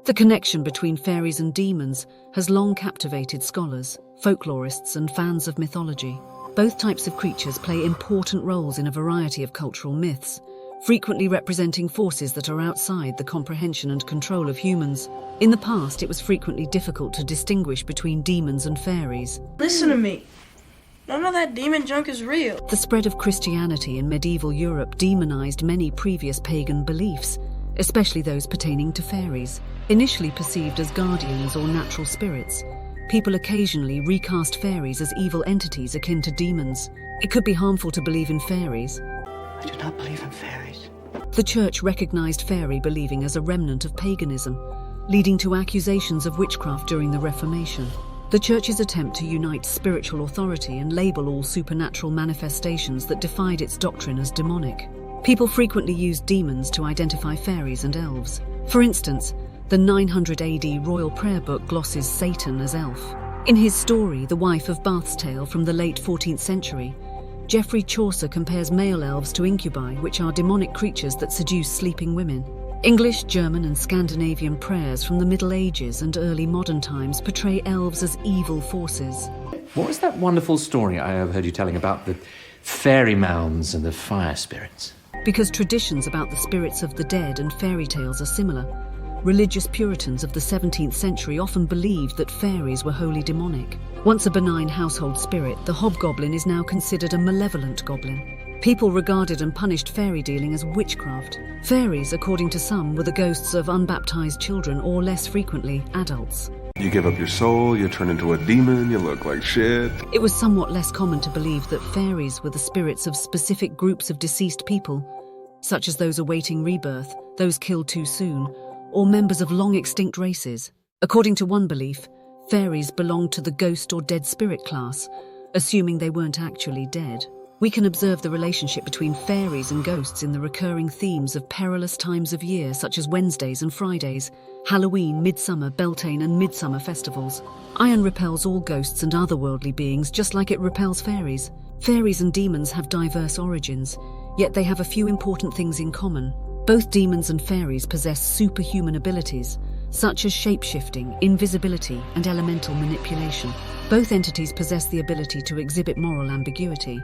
The connection between fairies and demons has long captivated scholars, folklorists, and fans of mythology. Both types of creatures play important roles in a variety of cultural myths, frequently representing forces that are outside the comprehension and control of humans. In the past, it was frequently difficult to distinguish between demons and fairies. Listen to me. None of that demon junk is real. The spread of Christianity in medieval Europe demonized many previous pagan beliefs, especially those pertaining to fairies. Initially perceived as guardians or natural spirits, people occasionally recast fairies as evil entities akin to demons. It could be harmful to believe in fairies. I do not believe in fairies. The Church recognized fairy believing as a remnant of paganism, leading to accusations of witchcraft during the Reformation. The Church's attempt to unite spiritual authority and label all supernatural manifestations that defied its doctrine as demonic. People frequently used demons to identify fairies and elves. For instance, the 900 AD royal prayer book glosses Satan as elf. In his story, The Wife of Bath's Tale from the late 14th century, Geoffrey Chaucer compares male elves to incubi, which are demonic creatures that seduce sleeping women. English, German, and Scandinavian prayers from the Middle Ages and early modern times portray elves as evil forces. What was that wonderful story I have heard you telling about the fairy mounds and the fire spirits? Because traditions about the spirits of the dead and fairy tales are similar, religious Puritans of the 17th century often believed that fairies were wholly demonic. Once a benign household spirit, the hobgoblin is now considered a malevolent goblin. People regarded and punished fairy dealing as witchcraft. Fairies, according to some, were the ghosts of unbaptized children or, less frequently, adults. You give up your soul, you turn into a demon, you look like shit. It was somewhat less common to believe that fairies were the spirits of specific groups of deceased people, such as those awaiting rebirth, those killed too soon, or members of long-extinct races. According to one belief, fairies belonged to the ghost or dead spirit class, assuming they weren't actually dead. We can observe the relationship between fairies and ghosts in the recurring themes of perilous times of year such as Wednesdays and Fridays, Halloween, Midsummer, Beltane and Midsummer festivals. Iron repels all ghosts and otherworldly beings just like it repels fairies. Fairies and demons have diverse origins, yet they have a few important things in common. Both demons and fairies possess superhuman abilities, such as shape-shifting, invisibility, and elemental manipulation. Both entities possess the ability to exhibit moral ambiguity.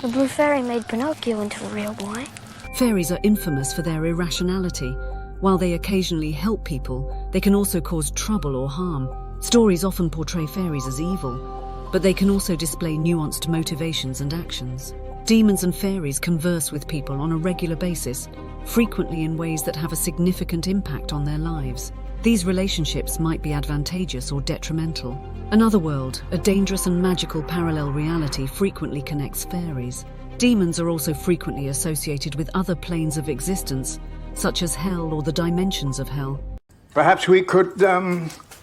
The blue fairy made Pinocchio into a real boy. Fairies are infamous for their irrationality. While they occasionally help people, they can also cause trouble or harm. Stories often portray fairies as evil, but they can also display nuanced motivations and actions. Demons and fairies converse with people on a regular basis, frequently in ways that have a significant impact on their lives. These relationships might be advantageous or detrimental. Another world, a dangerous and magical parallel reality, frequently connects fairies. Demons are also frequently associated with other planes of existence, such as hell or the dimensions of hell. Perhaps we could,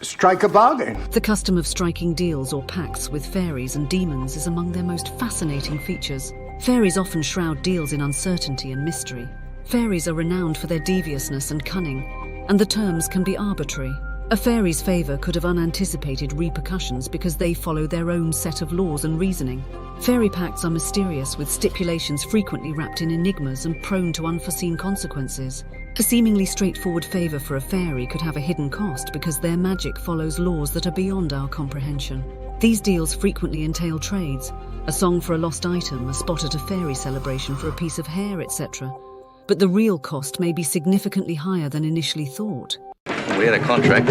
strike a bargain. The custom of striking deals or pacts with fairies and demons is among their most fascinating features. Fairies often shroud deals in uncertainty and mystery. Fairies are renowned for their deviousness and cunning, and the terms can be arbitrary. A fairy's favour could have unanticipated repercussions because they follow their own set of laws and reasoning. Fairy pacts are mysterious, with stipulations frequently wrapped in enigmas and prone to unforeseen consequences. A seemingly straightforward favour for a fairy could have a hidden cost because their magic follows laws that are beyond our comprehension. These deals frequently entail trades, a song for a lost item, a spot at a fairy celebration for a piece of hair, etc. But the real cost may be significantly higher than initially thought. We had a contract.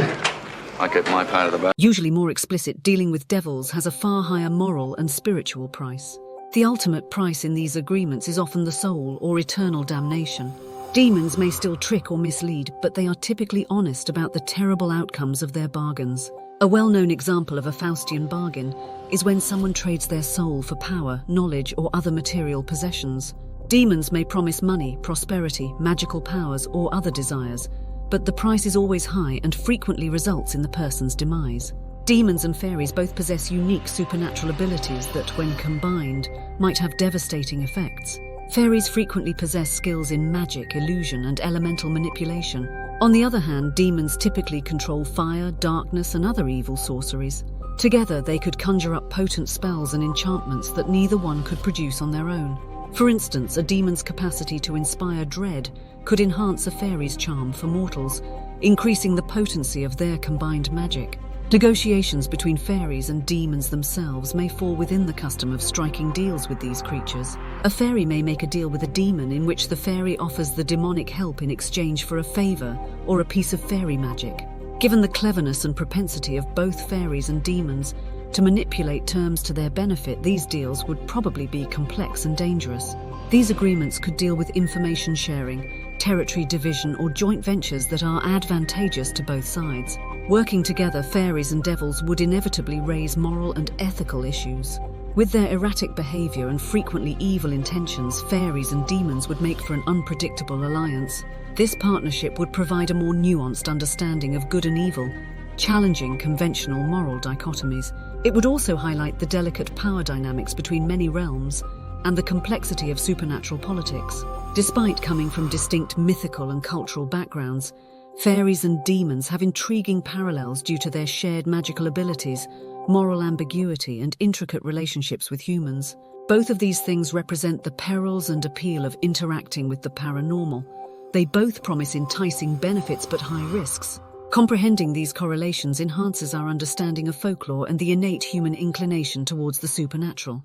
I get my part of the bargain. Usually more explicit, dealing with devils has a far higher moral and spiritual price. The ultimate price in these agreements is often the soul or eternal damnation. Demons may still trick or mislead, but they are typically honest about the terrible outcomes of their bargains. A well-known example of a Faustian bargain is when someone trades their soul for power, knowledge, or other material possessions. Demons may promise money, prosperity, magical powers, or other desires, but the price is always high and frequently results in the person's demise. Demons and fairies both possess unique supernatural abilities that, when combined, might have devastating effects. Fairies frequently possess skills in magic, illusion, and elemental manipulation. On the other hand, demons typically control fire, darkness, and other evil sorceries. Together, they could conjure up potent spells and enchantments that neither one could produce on their own. For instance, a demon's capacity to inspire dread could enhance a fairy's charm for mortals, increasing the potency of their combined magic. Negotiations between fairies and demons themselves may fall within the custom of striking deals with these creatures. A fairy may make a deal with a demon in which the fairy offers the demonic help in exchange for a favor or a piece of fairy magic. Given the cleverness and propensity of both fairies and demons to manipulate terms to their benefit, these deals would probably be complex and dangerous. These agreements could deal with information sharing, territory division, or joint ventures that are advantageous to both sides. Working together, fairies and devils would inevitably raise moral and ethical issues. With their erratic behavior and frequently evil intentions, fairies and demons would make for an unpredictable alliance. This partnership would provide a more nuanced understanding of good and evil, challenging conventional moral dichotomies. It would also highlight the delicate power dynamics between many realms and the complexity of supernatural politics. Despite coming from distinct mythical and cultural backgrounds, fairies and demons have intriguing parallels due to their shared magical abilities, moral ambiguity, and intricate relationships with humans. Both of these things represent the perils and appeal of interacting with the paranormal. They both promise enticing benefits but high risks. Comprehending these correlations enhances our understanding of folklore and the innate human inclination towards the supernatural.